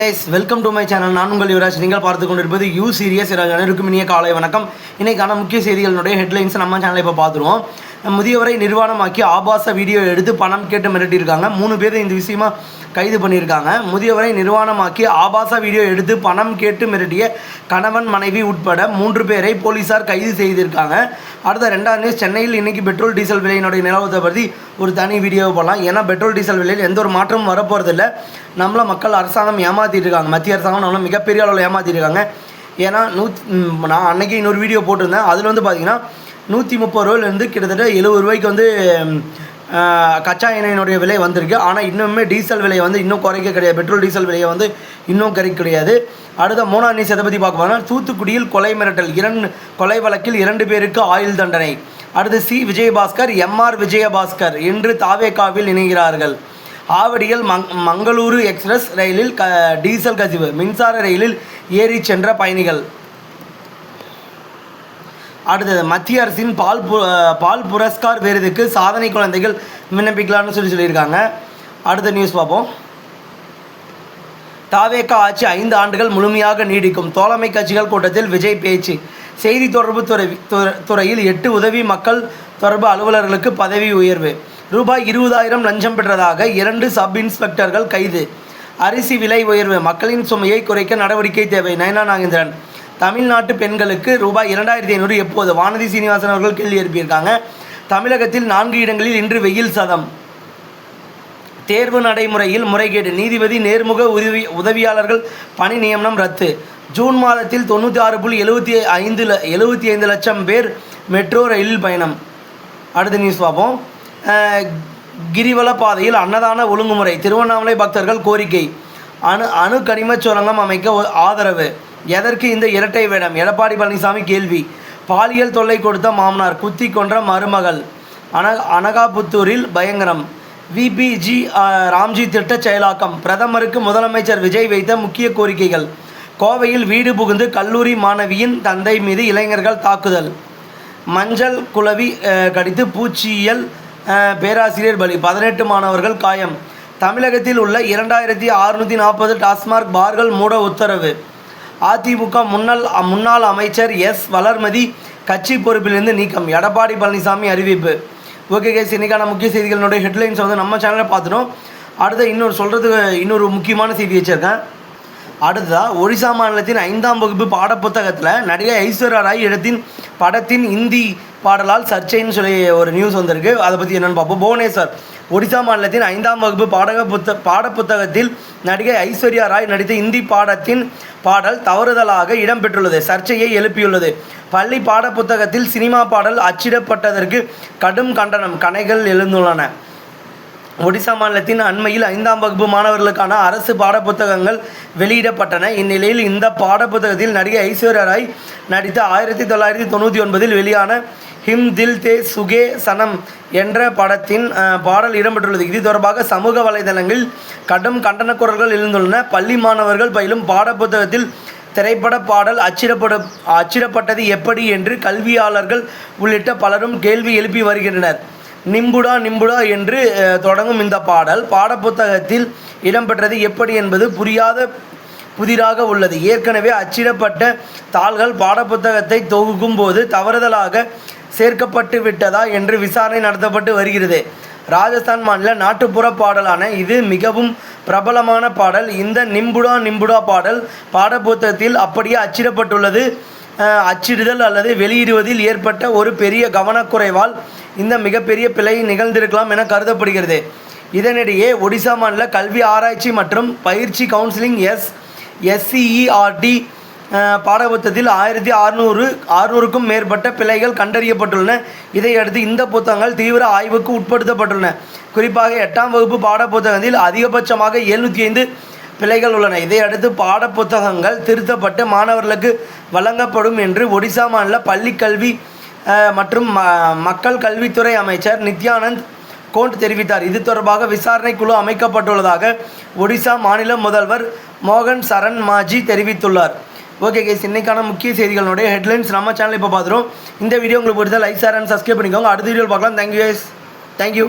guys, welcome to my channel. நான் உங்கள் யுவராஜ். நீங்கள் பார்த்து கொண்டிருப்பது யூ சீரியஸ். அனைவருக்கும் இனிய காலை வணக்கம். இன்னைக்கான முக்கிய செய்திகளுடைய ஹெட்லைன்ஸ் நம்ம சேனலில் இப்போ பார்த்துருவோம். முதியவரை நிர்வாணமாக்கி ஆபாச வீடியோ எடுத்து பணம் கேட்டு மிரட்டியிருக்காங்க. 3 பேர் இந்த விஷயமா கைது பண்ணியிருக்காங்க. முதியவரை நிர்வாணமாக்கி ஆபாச வீடியோ எடுத்து பணம் கேட்டு மிரட்டிய கணவன் மனைவி உட்பட 3 பேரை போலீஸார் கைது செய்திருக்காங்க. அடுத்த 2ஆம் நியூஸ், சென்னையில் இன்றைக்கி பெட்ரோல் டீசல் விலையினுடைய நிலவரத்தை பற்றி ஒரு தனி வீடியோ போடலாம். ஏன்னா பெட்ரோல் டீசல் விலையில் எந்த ஒரு மாற்றமும் வரப்போகிறதில்லை. நம்மள மக்கள் அரசாங்கம் ஏமாற்றிட்டு இருக்காங்க. மத்திய அரசாங்கம் நம்மளை மிகப்பெரிய அளவில் ஏமாற்றிட்டு இருக்காங்க. ஏன்னா நான் அன்றைக்கி இன்னொரு வீடியோ போட்டிருந்தேன். அதில் வந்து பார்த்திங்கன்னா 130 ரூபாயிலேருந்து கிட்டத்தட்ட 70 ரூபாய்க்கு வந்து கச்சா எண்ணெயினுடைய விலை வந்திருக்கு. ஆனால் இன்னுமே டீசல் விலையை வந்து இன்னும் குறைக்க கிடையாது. பெட்ரோல் டீசல் விலையை வந்து இன்னும் குறைக்க கிடையாது. அடுத்த 3ஆம் நியூஸ் எதை பற்றி பார்க்க போனால், தூத்துக்குடியில் கொலை மிரட்டல், கொலை வழக்கில் 2 பேருக்கு ஆயுள் தண்டனை. அடுத்து சி விஜயபாஸ்கர், எம்ஆர் விஜயபாஸ்கர் இன்று தாவேகாவில் இணைகிறார்கள். ஆவடியில் மங்களூரு எக்ஸ்பிரஸ் ரயிலில் டீசல் கசிவு, மின்சார ரயிலில் ஏறி சென்ற பயணிகள். அடுத்தது, மத்திய அரசின் பால் புரஸ்கார் விருதுக்கு சாதனை குழந்தைகள் விண்ணப்பிக்கலாம்னு சொல்லியிருக்காங்க. அடுத்த நியூஸ் பார்ப்போம். தாவேகா ஆட்சி 5 ஆண்டுகள் முழுமையாக நீடிக்கும், தோழமை கட்சிகள் கூட்டத்தில் விஜய் பேச்சு. செய்தி தொடர்பு துறையில் 8 உதவி மக்கள் தொடர்பு அலுவலர்களுக்கு பதவி உயர்வு. ரூபாய் 20,000 லஞ்சம் பெற்றதாக 2 சப் இன்ஸ்பெக்டர்கள் கைது. அரிசி விலை உயர்வு, மக்களின் சுமையை குறைக்க நடவடிக்கை தேவை. நயனா நாகேந்திரன். தமிழ்நாட்டு பெண்களுக்கு ரூபாய் 2,500 எப்போது? வானதி சீனிவாசன் அவர்கள் கேள்வி எழுப்பியிருக்காங்க. தமிழகத்தில் 4 இடங்களில் இன்று வெயில் சதம். தேர்வு நடைமுறையில் முறைகேடு, நீதிபதி நேர்முக உதவியாளர்கள் பணி நியமனம் ரத்து. ஜூன் மாதத்தில் 96.75 லட்சம் பேர் மெட்ரோ ரயிலில் பயணம். அடுத்த நியூஸ் பார்ப்போம். கிரிவல பாதையில் அன்னதான ஒழுங்குமுறை, திருவண்ணாமலை பக்தர்கள் கோரிக்கை. அணு கனிம சுரங்கம் அமைக்க ஆதரவு. எதற்கு இந்த இரட்டை வேடம்? எடப்பாடி பழனிசாமி கேள்வி. பாலியல் தொல்லை கொடுத்த மாமனார், குத்தி கொன்ற மருமகள். அனகாபுத்தூரில் பயங்கரம். விபிஜி ராம்ஜி திட்ட செயலாக்கம். பிரதமருக்கு முதலமைச்சர் விஜய் வைத்த முக்கிய கோரிக்கைகள். கோவையில் வீடு புகுந்து கல்லூரி மாணவியின் தந்தை மீது இளைஞர்கள் தாக்குதல். மஞ்சள் குளவி கடித்து பூச்சியியல் பேராசிரியர் பலி, 18 மாணவர்கள் காயம். தமிழகத்தில் உள்ள 2640 டாஸ்மாக் பார்கள் மூட உத்தரவு. அதிமுக முன்னாள் அமைச்சர் எஸ் வளர்மதி கட்சி பொறுப்பிலிருந்து நீக்கம். எடப்பாடி பழனிசாமி அறிவிப்பு. ஓகே கேஸ், இன்றைக்கான முக்கிய செய்திகளுடைய ஹெட்லைன்ஸ் வந்து நம்ம சேனலில் பார்த்துட்டோம். அடுத்து இன்னொரு முக்கியமான செய்தி வச்சுருக்கேன். அடுத்ததாக, ஒடிசா மாநிலத்தின் 5ஆம் வகுப்பு பாடப்புத்தகத்தில் நடிகை ஐஸ்வர்யா ராய் படத்தின் இந்தி பாடலால் சர்ச்சைன்னு சொல்லி ஒரு நியூஸ் வந்திருக்கு. அதை பற்றி என்னென்னு பார்ப்போம். புவனேஸ்வர். ஒடிசா மாநிலத்தின் 5ஆம் வகுப்பு பாடப்புத்தகத்தில் நடிகை ஐஸ்வர்யா ராய் நடித்த இந்தி பாடத்தின் பாடல் தவறுதலாக இடம்பெற்றுள்ளது, சர்ச்சையை எழுப்பியுள்ளது. பள்ளி பாடப்புத்தகத்தில் சினிமா பாடல் அச்சிடப்பட்டதற்கு கடும் கண்டனம், கணைகள் எழுந்துள்ளன. ஒடிசா மாநிலத்தின் அண்மையில் 5ஆம் வகுப்பு மாணவர்களுக்கான அரசு பாடப்புத்தகங்கள் வெளியிடப்பட்டன. இந்நிலையில் இந்த பாடப்புத்தகத்தில் நடிகை ஐஸ்வர்யா ராய் நடித்த 1999 வெளியான ஹிம் தில் தே சுகே சனம் என்ற படத்தின் பாடல் இடம்பெற்றுள்ளது. இது தொடர்பாக சமூக வலைதளங்களில் கடும் கண்டன குரல்கள் எழுந்துள்ளன. பள்ளி மாணவர்கள் பயிலும் பாடப்புத்தகத்தில் திரைப்பட பாடல் அச்சிடப்பட்டது எப்படி என்று கல்வியாளர்கள் உள்ளிட்ட பலரும் கேள்வி எழுப்பி வருகின்றனர். நிம்புடா நிம்புடா என்று தொடங்கும் இந்த பாடல் பாடப்புத்தகத்தில் இடம்பெற்றது எப்படி என்பது புதிராக உள்ளது. ஏற்கனவே அச்சிடப்பட்ட தாள்கள் பாடப்புத்தகத்தை தொகுக்கும் போது தவறுதலாக சேர்க்கப்பட்டு விட்டதா என்று விசாரணை நடத்தப்பட்டு வருகிறது. ராஜஸ்தான் மாநில நாட்டுப்புற பாடலான இது மிகவும் பிரபலமான பாடல். இந்த நிம்புடா நிம்புடா பாடல் பாடப்புத்தகத்தில் அப்படியே அச்சிடப்பட்டுள்ளது. அச்சிடுதல் அல்லது வெளியிடுவதில் ஏற்பட்ட ஒரு பெரிய கவனக்குறைவால் இந்த மிகப்பெரிய பிழை நிகழ்ந்திருக்கலாம் என கருதப்படுகிறது. இதனிடையே ஒடிசா மாநில கல்வி ஆராய்ச்சி மற்றும் பயிற்சி கவுன்சிலிங் எஸ்சிஇஆர்டி பாடப்புத்தகத்தில் 1600க்கும் மேற்பட்ட பிழைகள் கண்டறியப்பட்டுள்ளன. இதையடுத்து இந்த புத்தகங்கள் தீவிர ஆய்வுக்கு உட்படுத்தப்பட்டுள்ளன. குறிப்பாக 8ஆம் வகுப்பு பாடப்புத்தகத்தில் அதிகபட்சமாக 705 பிழைகள் உள்ளன. இதையடுத்து பாடப்புத்தகங்கள் திருத்தப்பட்டு மாணவர்களுக்கு வழங்கப்படும் என்று ஒடிசா மாநில பள்ளிக்கல்வி மற்றும் மக்கள் கல்வித்துறை அமைச்சர் நித்யானந்த் கோண்ட் தெரிவித்தார். இது தொடர்பாக விசாரணை குழு அமைக்கப்பட்டுள்ளதாக ஒடிசா மாநில முதல்வர் மோகன் சரண் மாஜி தெரிவித்துள்ளார். ஓகே கேஸ், இன்னைக்கான முக்கிய செய்திகளுடைய ஹெட்லைன்ஸ் நம்ம சேனல் இப்போ பார்த்துருவோம். இந்த வீடியோ உங்களுக்கு பிடிச்சா லைக், ஷேர் அண்ட் சப்ஸ்கிரைப் பண்ணிக்கோங்க. அடுத்த வீடியோவில் பார்க்கலாம். தேங்க்யூ.